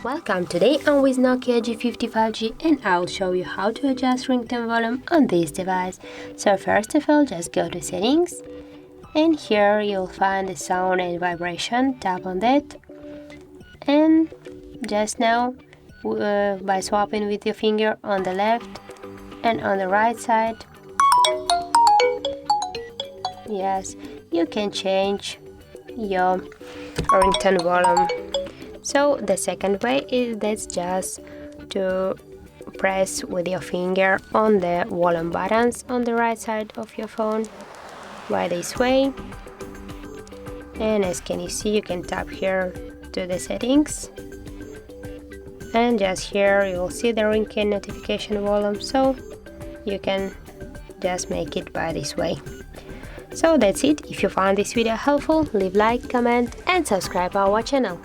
Welcome, today I'm with Nokia G50 5G and I'll show you how to adjust ringtone volume on this device. So first of all, just go to settings and here you'll find the sound and vibration, tap on that, and just now by swapping with your finger on the left and on the right side, yes, you can change your ringtone volume. So the second way is that's just to press with your finger on the volume buttons on the right side of your phone, by this way. And as can you see, you can tap here to the settings, and just here you will see the ringtone notification volume, so you can just make it by this way. So that's it. If you found this video helpful, leave like, comment and subscribe our channel.